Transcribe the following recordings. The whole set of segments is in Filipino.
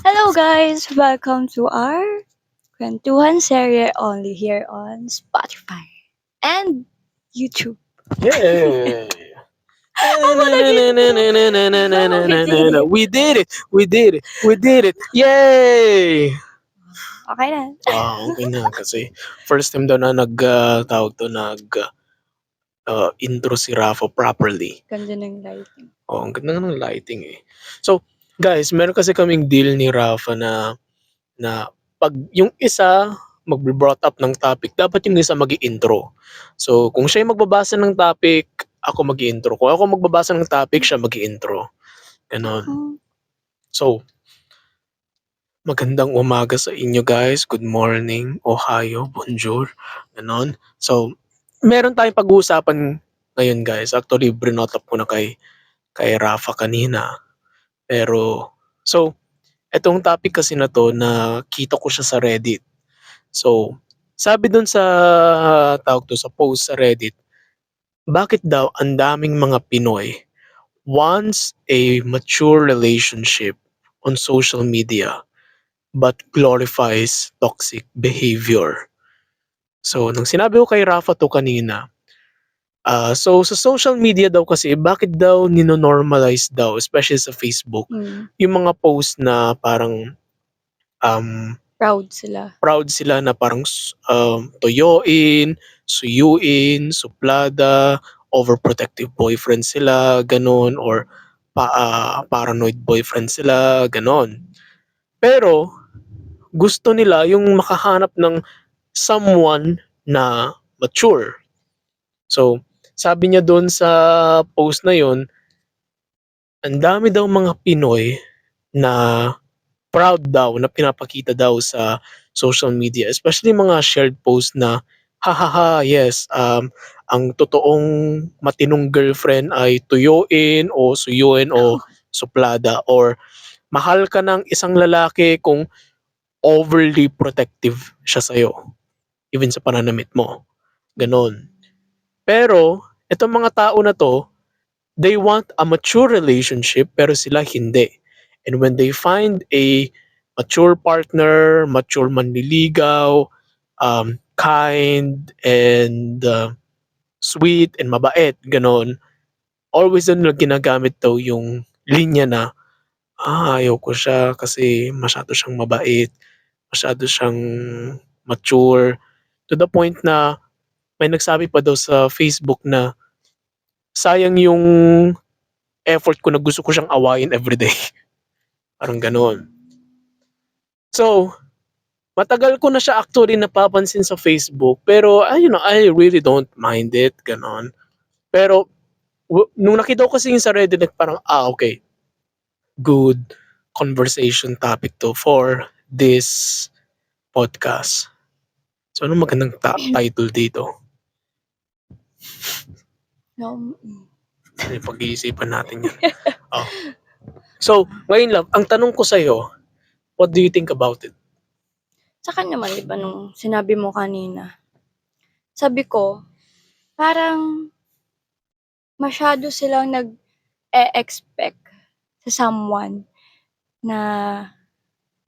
Hello guys! Welcome to our kwentuhan serye only here on Spotify and YouTube. Yay! Ako nag-intro. Oh, we did it. We did it! We did it! We did it! Yay! Okay na. Okay na kasi first time daw na tawag to, intro si Rafa properly. Ganda ng lighting. Ang ganda nga ng lighting, eh. So, guys, meron kasi kaming deal ni Rafa na 'pag yung isa magbo-brought up ng topic, dapat yung isa mag-i-intro. So, kung siya yung magbabasa ng topic, ako mag-i-intro. Kung ako magbabasa ng topic, siya mag-i-intro, gano'n. Oh, So, magandang umaga sa inyo guys, good morning, ohayo, bonjour, gano'n. So, meron tayong pag-uusapan ngayon guys, actually brinot up ko na kay Rafa kanina. Pero so, etong topic kasi na 'to nakita ko siya sa Reddit. So, sabi dun sa tawag 'to, sa post sa Reddit, bakit daw ang daming mga Pinoy wants a mature relationship on social media but glorifies toxic behavior. So, nung sinabi ko kay Rafa 'to kanina, so sa social media daw kasi bakit daw nino-normalize daw especially sa Facebook, yung mga post na parang, um, proud sila. proud sila na parang toyoin, suyuin, suplada, overprotective boyfriend sila, gano'n, or paranoid boyfriend sila, gano'n. Pero gusto nila yung makahanap ng someone na mature. So, sabi niya do'n sa post na yon, ang dami daw mga Pinoy na proud daw na pinapakita daw sa social media, especially mga shared post na, "Hahaha, yes, ang totoong matinong girlfriend ay tuyuin o suyuin o suplada," or mahal ka ng isang lalaki kung overly protective siya sa'yo, even sa pananamit mo, gano'n. Pero itong mga tao na 'to, they want a mature relationship pero sila hindi. And when they find a mature partner, mature manliligaw, kind and sweet and mabait, gano'n, always do'n nila ginagamit daw yung linya na, ayaw ko siya kasi masyado siyang mabait, masyado siyang mature, to the point na may nagsabi pa daw sa Facebook na, sayang yung effort ko na gusto ko siyang awayin everyday. Parang gano'n. So, matagal ko na siya actually napapansin sa Facebook, pero I really don't mind it, gano'n. Pero nung nakita ko kasi yung sa Reddit, parang, okay, good conversation topic 'to for this podcast. So, anong magandang title dito? No, Pag-iisipan natin 'yan. Oh. So, ngayon lang, ang tanong ko sa'yo, what do you think about it? Saka naman, di ba, nung sinabi mo kanina, sabi ko, parang masyado silang nag-e-expect sa someone na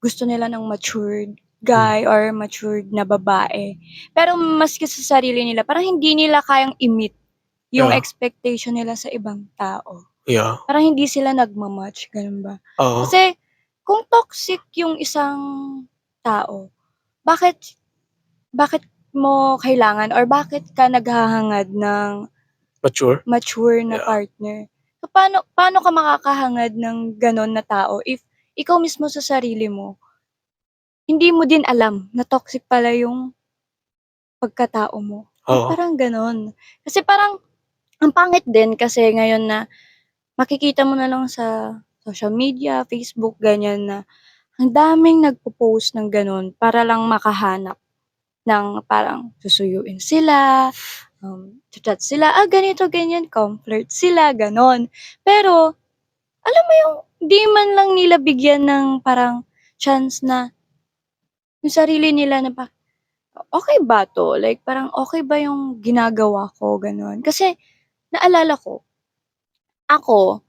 gusto nila ng matured guy or matured na babae. Pero maski sa sarili nila, parang hindi nila kayang i-meet yung Yeah. expectation nila sa ibang tao. Yeah. Parang hindi sila nagma-match, ganun ba? Oo. Kasi kung toxic yung isang tao, bakit mo kailangan or bakit ka naghahangad ng mature na Yeah. partner? So, paano ka makakahangad ng gano'n na tao if ikaw mismo sa sarili mo, hindi mo din alam na toxic pala yung pagkatao mo. Oo. Parang gano'n. Kasi parang ang pangit din kasi ngayon na makikita mo na lang sa social media, Facebook, ganyan, na ang daming nagpo-post ng gano'n para lang makahanap ng parang susuyuin sila, cha-chat sila, ganito, ganyan, com-flirt sila, gano'n. Pero alam mo yung 'di man lang nila bigyan ng parang chance na yung sarili nila na okey ba 'to? Like parang okey ba yung ginagawa ko, gano'n. Kasi naalala ko, ako,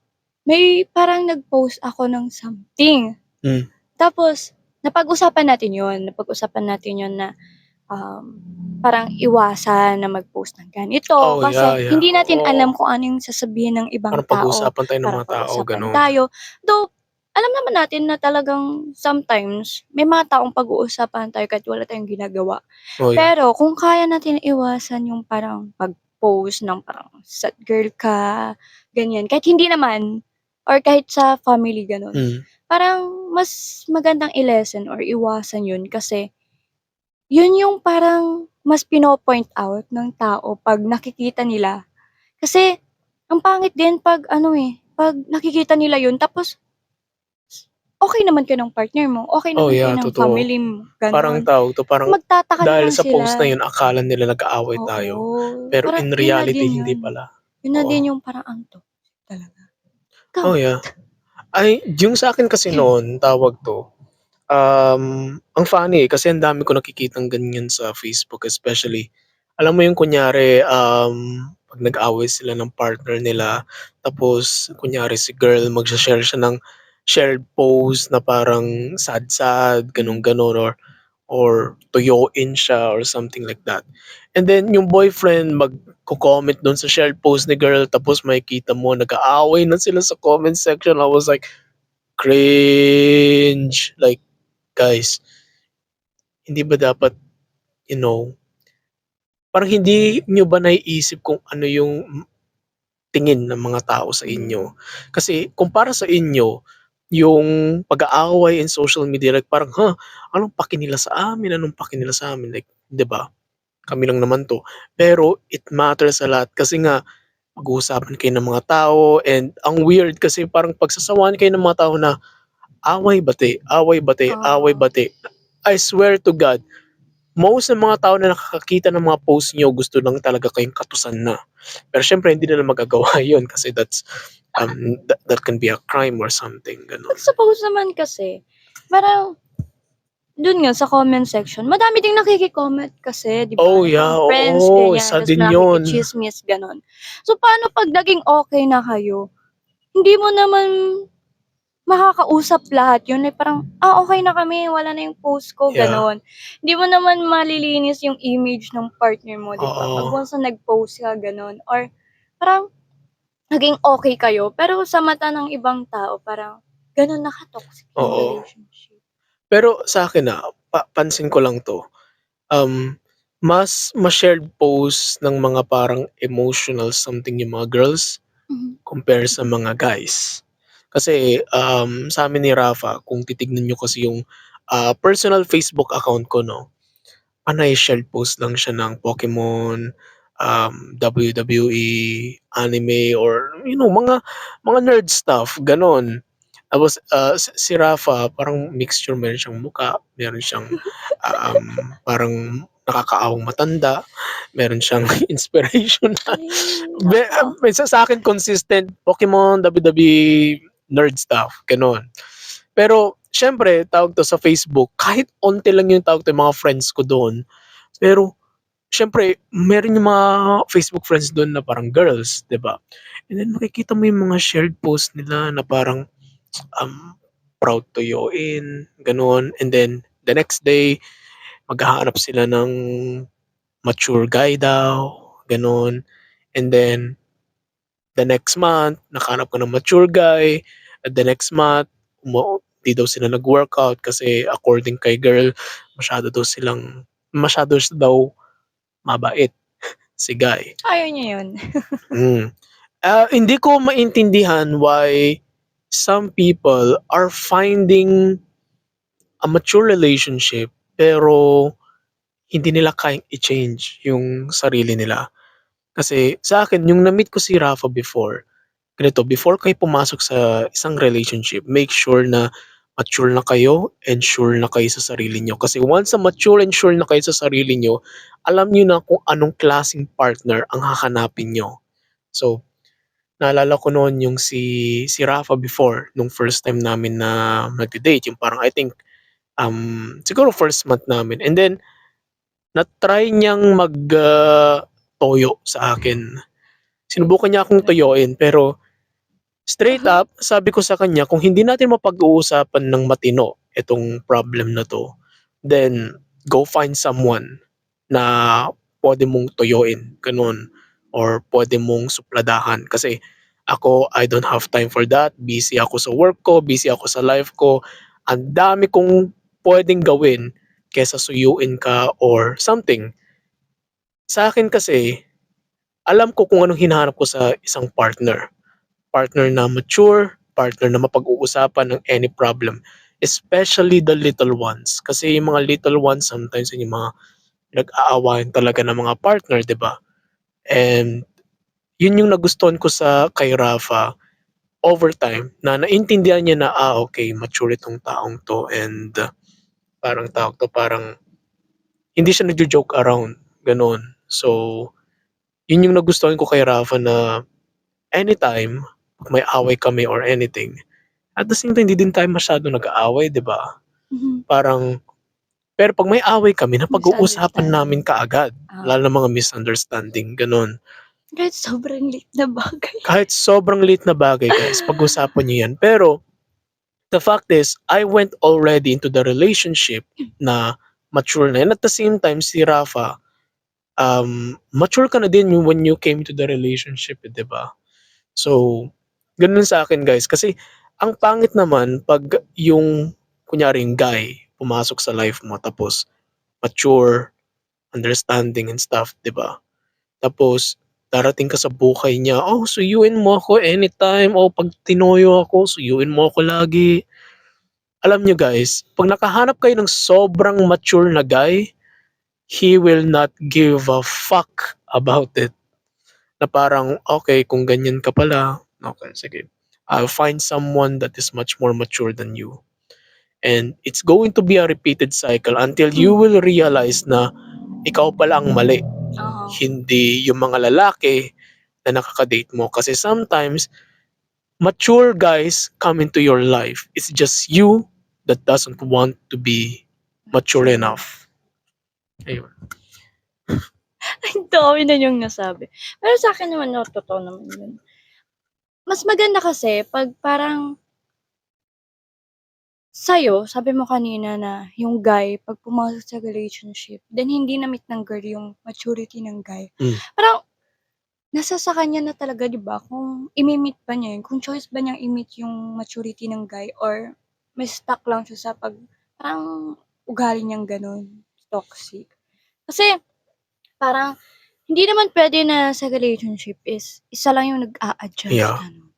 may parang nag-post ako ng something. Hmm. Tapos napag-usapan natin 'yun na, parang iwasan na mag-post ng ganito Oh, yeah, kasi yeah, hindi natin alam oo. kung ano yung sasabihin ng ibang Parang tao, pag-uusapan tayo ng parang mga tao, pag-usapan gano'n. tayo. Though alam naman natin na talagang sometimes may mga taong pag-uusapan tayo kahit wala tayong ginagawa. Oh, yeah. Pero kung kaya natin iwasan yung parang pag-post ng parang sad girl ka, ganyan, kahit hindi naman or kahit sa family gano'n, Mm. parang mas magandang i-lessen or iwasan yun kasi yun yung parang mas pino-point out ng tao 'pag nakikita nila. Kasi ang pangit din 'pag ano, 'pag nakikita nila yun tapos okey naman kayo ng partner mo, okey Oh, naman kayo yeah, ng totoo. family mo, Parang gano'n. tawag 'to, parang Magtataka na dahil lang sa post na sila. yun akala nila nag-aaway tayo, Oo, pero parang in yun na reality din hindi yun. pala. Yun na din Oo. yung parang ang toxic talaga. Ikaw Oh, ba? yeah. Ay, yung sa'kin kasi noon, tawag 'to, ang funny, kasi ang dami ko nakikitang ganyan sa Facebook especially. Alam mo yung kunyari, 'pag nag-away sila ng partner nila, tapos kunyari si girl magshe-share siya ng shared post na parang sad-sad, Hmm. gano'n-gano'n, or tuyuin siya or something like that. And then yung boyfriend magko-comment dun sa shared post ni girl tapos makikita mo nag-aaway na sila sa comment section. I was like, cringe. Like, guys, hindi ba dapat, you know, parang hindi niyo ba naiisip kung ano yung tingin ng mga tao sa inyo? Hmm. Kasi kung para sa inyo, yung pag-aaway in social media, like parang, "Ha, anong paki nila sa amin, anong paki nila sa amin?" Like, 'di ba? Kami lang naman 'to. Pero it matters a lot kasi nga pag-uusapan kayo ng mga tao, and ang weird kasi parang pagsasawahan kayo ng mga tao na away bati, away bati, away Oo. bati. I swear to God, most ng mga tao na nakakakita ng mga post niyo gusto lang talaga kayong katusan na. Pero siyempre hindi nila magagawa yun kasi that can be a crime or something, 'Pag gano'n. sa post naman kasi, parang dun nga sa comment section madami ding nakiki-comment kasi 'di ba, Oh, na yeah, parang friends oo, ganyan, isa ta's din yun. nakiki-tsismis gano'n. So, paano 'pag naging okey na kayo, hindi mo naman makakausap lahat yun, like parang, okey na kami wala na yung post ko Yeah, gano'n. Hindi mo naman malilinis yung image ng partner mo 'di ba, 'pag oo, once na nag-post ka gano'n or parang naging okey kayo pero sa mata ng ibang tao parang gano'n na ka-toxic yung oo. relationship. Pero sa'kin, pansin ko lang 'to, um, mas ma-shared post ng mga parang emotional something yung mga girls Mhm. compare sa mga guys. Kasi, sa'min ni Rafa kung titignan niyo kasi yung, personal Facebook account ko 'no, panay shared post lang siya ng Pokemon, WWE, anime, or mga nerd stuff, gano'n. Tapos, si Rafa parang mixture, meron siyang mukha, meron siyang, parang nakakaawang matanda, meron siyang inspirational. Ay, naku. Minsan sa'kin consistent Pokemon, WWE, nerd stuff, gano'n. Pero siyempre tawag 'to sa Facebook, kahit onti lang yung tawag 'to, mga friends ko do'n, pero siyempre meron yung mga Facebook friends do'n na parang girls, 'di ba? And then makikita mo yung mga shared post nila na parang, um, proud tuyuin, gano'n. And then the next day maghahanap sila ng mature guy daw, gano'n. And then the next month nakahanap ka ng mature guy, at the next month 'di daw sila nag-workout kasi according kay girl masyado siya daw mabait, si guy. Ayaw niya yun. Hmm. Hindi ko maintindihan why some people are finding a mature relationship pero hindi nila kayang i-change yung sarili nila. Kasi sa'kin yung na-meet ko si Rafa before, ganito, before kayo pumasok sa isang relationship, make sure na mature na kayo and sure na kayo sa sarili niyo. Kasi once na mature and sure na kayo sa sarili niyo, alam niyo na kung anong klaseng partner ang hahanapin niyo. So, naalala ko noon yung si Rafa before, nung first time namin na nagde-date, yung parang I think, siguro first month namin, and then na-try niyang toyo sa akin. Sinubukan niya akong Talaga. toyoin, pero straight up sabi ko sa kanya, kung hindi natin mapag-uusapan ng matino itong problem na 'to, then go find someone na puwede mong tuyuin, gano'n, or puwede mong supladahan. Kasi ako, I don't have time for that, busy ako sa work ko, busy ako sa life ko, ang dami kong puwedeng gawin kaysa suyuin ka or something. Sa'kin kasi, alam ko kung anong hinahanap ko sa isang partner. Partner na mature, partner na mapag-uusapan ng any problem, especially the little ones. Kasi yung mga little ones sometimes yun yung mga nag-aawayan talaga ng mga partner, 'di ba? And yun yung nagustuhan ko sa kay Rafa over time na naintindihan niya na, okey mature itong taong 'to and parang tawag 'to, parang hindi siya nagjo-joke around, gano'n. So, yun yung nagustuhan ko kay Rafa na anytime 'pag may away kami or anything, at the same time hindi din tayo masyadong nag-aaway, 'di ba? Mhm. Parang pero 'pag may away kami napag-uusapan namin Misunderstanding. kaagad, Oo. lalo na mga misunderstanding, gano'n. Kahit sobrang liit na bagay. Kahit sobrang liit na bagay guys, pag-usapan niyo 'yan. Pero the fact is, I went already into the relationship na mature na, and at the same time si Rafa, mature ka na din when you came to the relationship, 'di ba? So, gano'n sa'kin guys, kasi ang pangit naman 'pag yung kunyari yung guy pumasok sa life mo tapos mature, understanding and stuff, 'di ba? Tapos darating ka sa buhay niya, suyuin mo ako anytime, 'pag tinoyo ako suyuin mo ako lagi." Alam niyo guys, 'pag nakahanap kayo ng sobrang mature na guy, he will not give a fuck about it. Na parang, okey kung ganyan ka pala, okey sige, I'll find someone that is much more mature than you. And it's going to be a repeated cycle until you Hmm. will realize na ikaw pala ang mali, Oo. hindi yung mga lalaki na nakaka-date mo. Kasi sometimes, mature guys come into your life. It's just you that doesn't want to be mature Mature. enough. Ayun. Ang dami na niyang nasabi. Pero sa'kin naman 'no, totoo naman yun. Mas maganda kasi 'pag parang sa'yo, sabi mo kanina na yung guy 'pag pumasok sa relationship, then hindi na-meet ng girl yung maturity ng guy. Hmm, Parang nasa sa kanya na talaga 'di ba kung ime-meet ba niya yun, kung choice ba niyang i-meet yung maturity ng guy or may stuck lang siya sa parang ugali niyang gano'n, toxic. Kasi parang hindi naman puwede na sa relationship is isa lang yung nag-a-adjust, yeah. gano'n.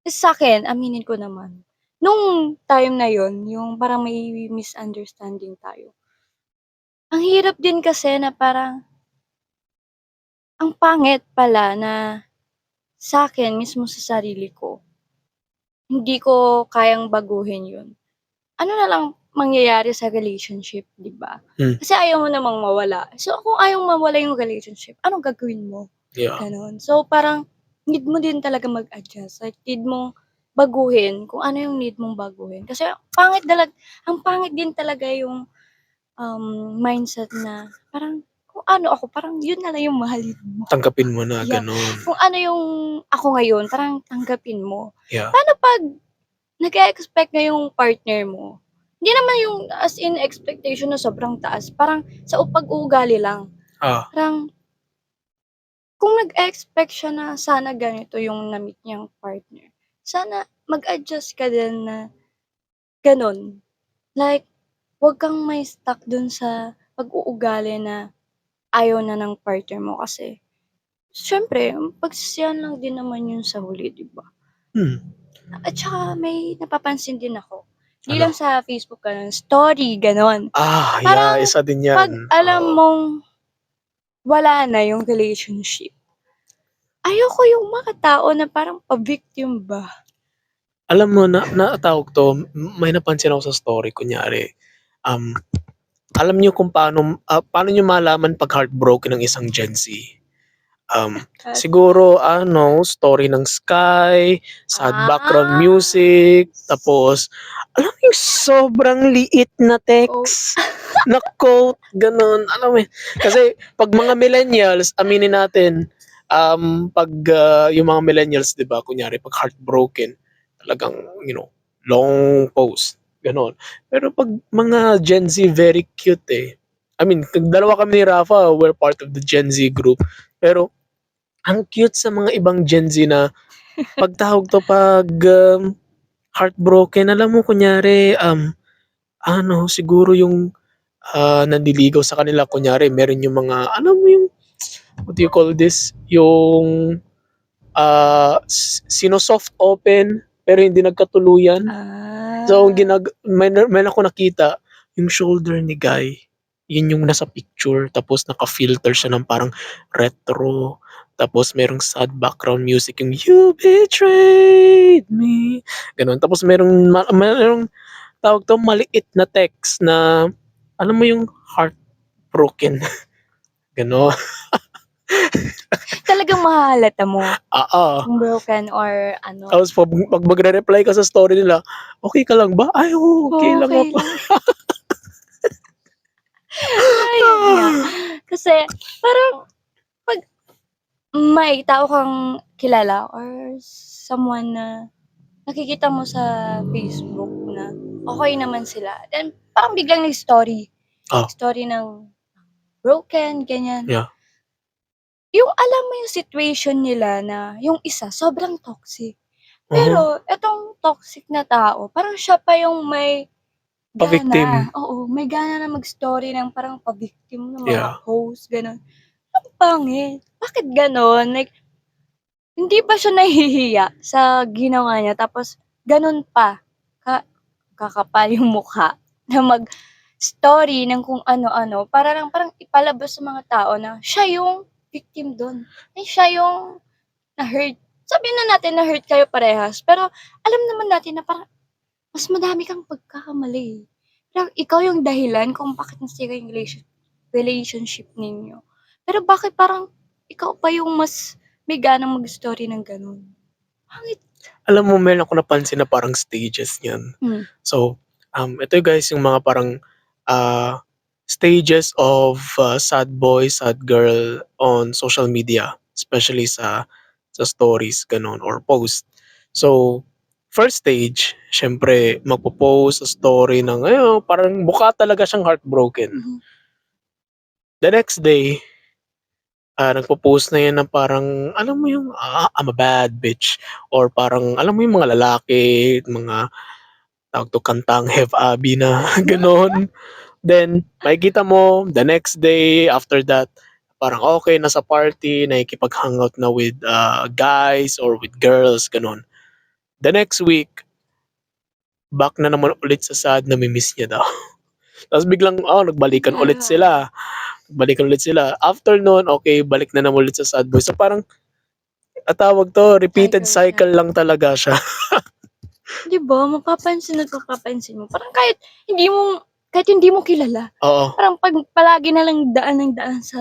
Kasi sa'kin, aminin ko naman, nung time na yun, yung parang may misunderstanding tayo, ang hirap din kasi na parang ang pangit pala na sa'kin mismo sa sarili ko, hindi ko kayang baguhin yun. Ano na lang mangyayari sa relationship, 'di ba? Hmm, Kasi ayaw mo namang mawala. So, kung ayaw mawala yung relationship, anong gagawin mo? yeah. Gano'n. So, parang need mo din talaga mag-adjust, like need mong baguhin kung ano yung need mong baguhin. Kasi ang pangit din talaga yung, mindset na parang kung ano ako, parang yun na lang yung mahalin mo. Tanggapin mo na, Yeah, gano'n. kung ano yung ako ngayon, parang tanggapin mo. Yeah. Paano 'pag nag-e-expect na yung partner mo, hindi naman yung as in expectation na sobrang taas, parang sa pag-uugali lang. Ah, Parang kung nag-expect siya na sana ganito yung na-meet niyang partner, sana mag-adjust ka din na gano'n. Like, 'wag kang may-stuck dun sa pag-uugali na ayaw na ng partner mo kasi siyempre pagsisihan lang din naman yun sa huli, 'di ba? hmm, At saka may napapansin din ako, hindi ano? lang sa Facebook gano'n, story gano'n. Yeah, Parang isa din 'yan, 'pag alam oo. mong wala na yung relationship, ayoko yung mga tao na parang pa-victim ba. Alam mo na tawag 'to, may napansin ako sa story kunyari, um, alam niyo kung paano niyo malaman 'pag heartbroken ang isang Gen Z? At Siguro ano, story ng Sky, sad background ah, music, tapos alam mo yung sobrang liit na oh, text na quote, gano'n. Alam mo yun, kasi 'pag mga millennials, aminin natin, 'pag, yung mga millennials 'di ba, kunyari 'pag heartbroken, talagang, long post. gano'n. Pero 'pag mga Gen Z, very cute, eh. I mean, dalawa kami ni Rafa, we're part of the Gen Z group. Pero ang cute sa mga ibang Gen Z na 'pag tawag 'to, 'pag, heartbroken, alam mo kunyari, ano siguro yung, nanliligaw sa kanila, kunyari meron yung mga alam mo yung, what do you call this, yung, sino-soft open pero hindi nagkatuluyan. So, ang Ah, meron akong nakita, yung shoulder ni Guy, yun yung nasa picture tapos naka-filter siya ng parang retro, tapos merong sad background music, yung "You betrayed me", gano'n. Tapos merong tawag 'to, maliit na text na alam mo yung heartbroken, gano'n. talagang mahahalata mo Oo. kung broken or ano, Tapos 'pag magre-reply ka sa story nila, "Okey ka lang ba?" "Ay, oo, okey lang okey ako." lang. Ayun nga. Kasi parang 'pag may tao kang kilala or someone na nakikita mo sa Facebook na okey naman sila, then parang biglang nag-story, Oh, story ng broken, ganyan. yeah. Yung alam mo yung situation nila na yung isa sobrang toxic. Uh-huh. Pero etong toxic na tao parang siya pa yung may Pa-victim, gana, oo, may gana na mag-story ng parang pa-victim ng mga yeah. post, gano'n. Ang pangit, bakit gano'n? Like, hindi ba siya nahihiya sa ginawa niya tapos gano'n pa ka kakapal yung mukha na mag-story ng kung ano-ano para lang parang ipalabas sa mga tao na siya yung victim dun, na siya yung na-hurt. Sabihin na natin na-hurt kayo parehas, pero alam naman natin na parang mas madami kang pagkakamali. Parang ikaw yung dahilan kung bakit nasira yung relationship ninyo. Pero bakit parang ikaw pa yung mas may ganang mag-story ng gano'n? Pangit. Alam mo, meron akong napansin na parang stages niyan. Hmm, So, ito guys yung mga parang, stages of, sad boy, sad girl on social media, especially sa stories gano'n or post. So, first stage, siyempre magpo-post sa story ng parang mukha talaga siyang heartbroken. mhm. The next day, nagpo-post na 'yan ng parang alam mo yung, "I'm a bad bitch", or parang alam mo yung mga lalaki, mga tawag 'to, kantang Hev Abi na gano'n. Then makikita mo the next day after that, parang okey nasa party, nakikipag-hangout na with, guys or with girls, gano'n. The next week, back na naman ulit sa sad, nami-miss niya daw. Tapos biglang, nagbalikan ulit Hala, sila, nagbalikan ulit sila. After no'n, okey balik na naman ulit sa sad boy. So parang, tawag 'to, repeated cycle siya. cycle lang talaga siya. 'Di ba mapapansin at mapapansin mo parang kahit hindi mo kilala, Oo. parang 'pag palagi na lang daan ng daan sa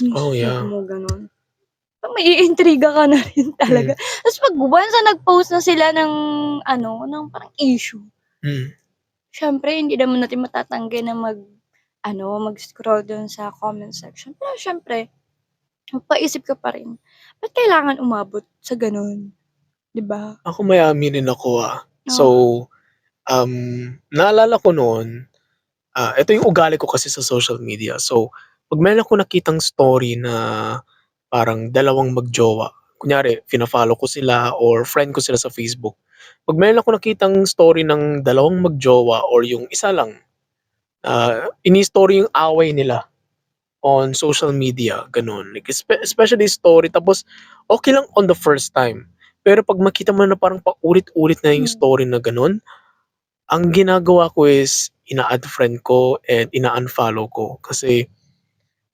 Oh, newsfeed yeah. mo gano'n, parang maiintriga ka na rin Hmm, talaga. Ta's 'pag once na nag-post na sila ng ano, ng parang issue, hmm. siyempre hindi naman natin matatanggi na mag-scroll dun sa comment section. Pero siyempre mapapaisip ka pa rin, ba't kailangan umabot sa gano'n, 'di ba? Ako may aaminin ako, So, Oo, naalala ko noon, ito yung ugali ko kasi sa social media. So, 'pag meron akong nakitang story na parang dalawang mag-jowa, kunyari fina-follow ko sila or friend ko sila sa Facebook. 'Pag meron akong nakitang story ng dalawang mag-jowa or yung isa lang, ini-story yung away nila on social media, gano'n. Like especially story, tapos okey lang on the first time. Pero 'pag makita mo na parang paulit-ulit na yung hmm, story na gano'n, ang ginagawa ko is ina-add friend ko and ina-unfollow ko. Kasi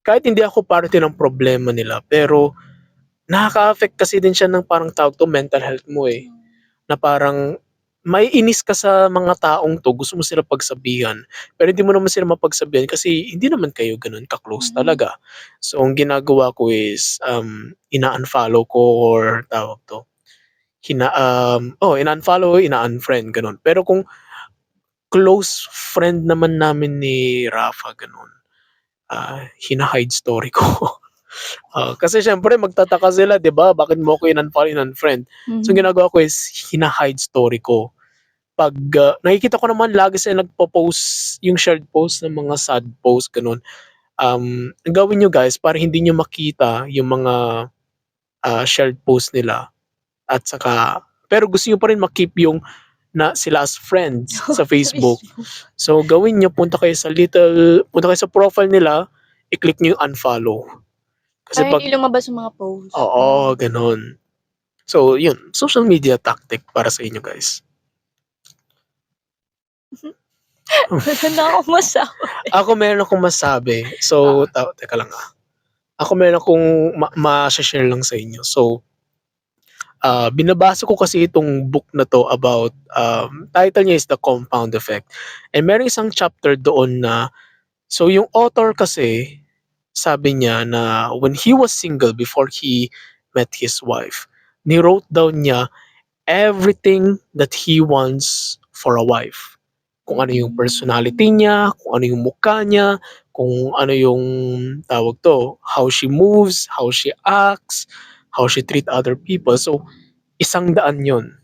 kahit hindi ako parte ng problema nila, pero nakaka-affect kasi din siya ng parang tawag 'to, mental health mo, eh. hmm, Na parang maiinis ka sa mga taong 'to, gusto mo sila pagsabihan, pero hindi mo naman sila mapagsabihan kasi hindi naman kayo gano'n ka-close mhm. talaga. So, ang ginagawa ko is, ina-unfollow ko or tawag 'to, ina-unfollow, ina-unfriend, gano'n. Pero kung close friend naman namin ni Rafa gano'n, hina-hide story ko. Kasi siyempre magtataka sila, 'di ba, bakit mo ko in-unfollow, in-unfriend. So, ang Mhm. ginagawa ko is hina-hide story ko. 'pag, nakikita ko naman lagi sila nagpo-post, yung shared post ng mga sad post gano'n. Ang gawin niyo guys para hindi niyo makita yung mga, shared post nila at saka pero gusto niyo pa rin ma-keep yung na sila as friends sa Sa Facebook. Facebook. So gawin niyo, punta kayo sa profile nila, i-click niyo yung unfollow. Kasi Para 'pag hindi lumabas yung mga post. oo, gano'n. So yun, social media tactic para sa inyo guys. Wala na akong masabi. Ako meron akong masabi. So, Oo. teka lang, Ako meron akong ma-she-share lang sa inyo. So, binabasa ko kasi itong book na 'to about, title niya is The Compound Effect. And merong isang chapter doon na so yung author kasi, sabi niya na when he was single before he met his wife, ni-wrote down niya everything that he wants for a wife. Kung ano yung personality niya, kung ano yung mukha niya, kung ano yung tawag 'to, how she moves, how she acts, how she treat other people. So, 100 yun.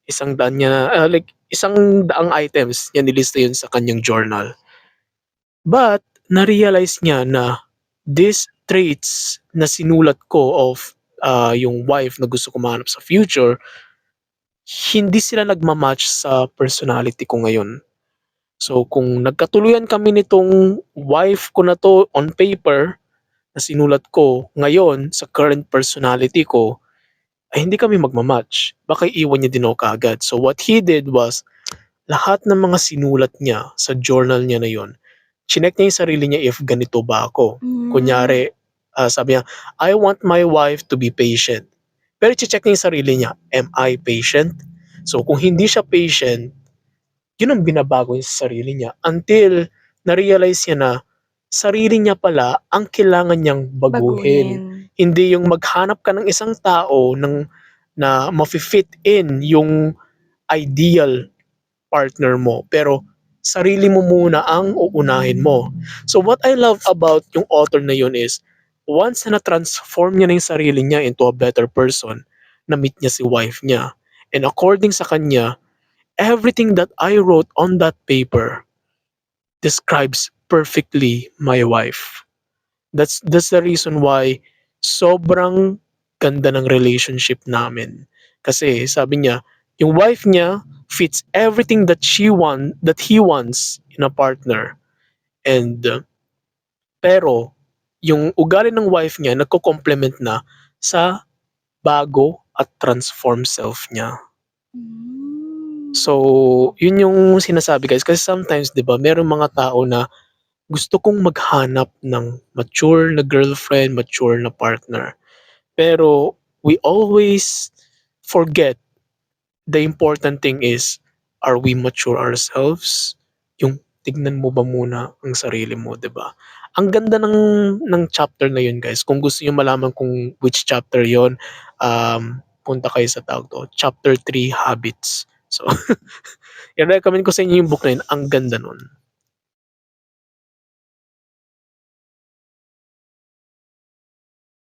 100 niya, like 100 items niya nilista yun sa kanyang journal. But na-realize niya na these traits na sinulat ko of, yung wife na gusto ko mahanap sa future, hindi sila nagma-match sa personality ko ngayon. So kung nagkatuluyan kami nitong wife ko na 'to on paper, na sinulat ko ngayon sa current personality ko, ay hindi kami magma-match. Baka iiwan niya din ako kaagad. So what he did was, lahat ng mga sinulat niya sa journal niya na yun, chineck niya yung sarili niya if ganito ba ako. Hmm. Kunyari, sabi niya, "I want my wife to be patient." Pero check niya yung sarili niya, "Am I patient?" So kung hindi siya patient, yun ang binabago niya sa sarili niya until na-realize niya na sarili niya pala ang kailangan niyang baguhin. Baguhin. Hindi yung maghanap ka ng isang tao na mafi-fit in yung ideal partner mo, pero sarili mo muna ang uunahin mo. So what I love about yung author na yun is, once na na-transform niya na yung sarili niya into a better person, na-meet niya si wife niya. And according sa kanya, everything that I wrote on that paper describes perfectly my wife. That's the reason why sobrang ganda ng relationship namin. Kasi sabi niya, yung wife niya fits everything that he wants in a partner. And pero yung ugali ng wife niya nagko-complement na sa bago at transform self niya. Hmm. So, yun yung sinasabi guys kasi sometimes 'di ba merong mga tao na gusto kong maghanap ng mature na girlfriend, mature na partner. Pero we always forget the important thing is, are we mature ourselves? Yung tignan mo ba muna ang sarili mo, 'di ba? Ang ganda ng chapter na yun guys. Kung gusto niyo malaman kung which chapter yon, punta kayo sa tawag 'to, chapter 3 habits. So, i-recommend ko sa inyo yung book na yun, ang ganda nun.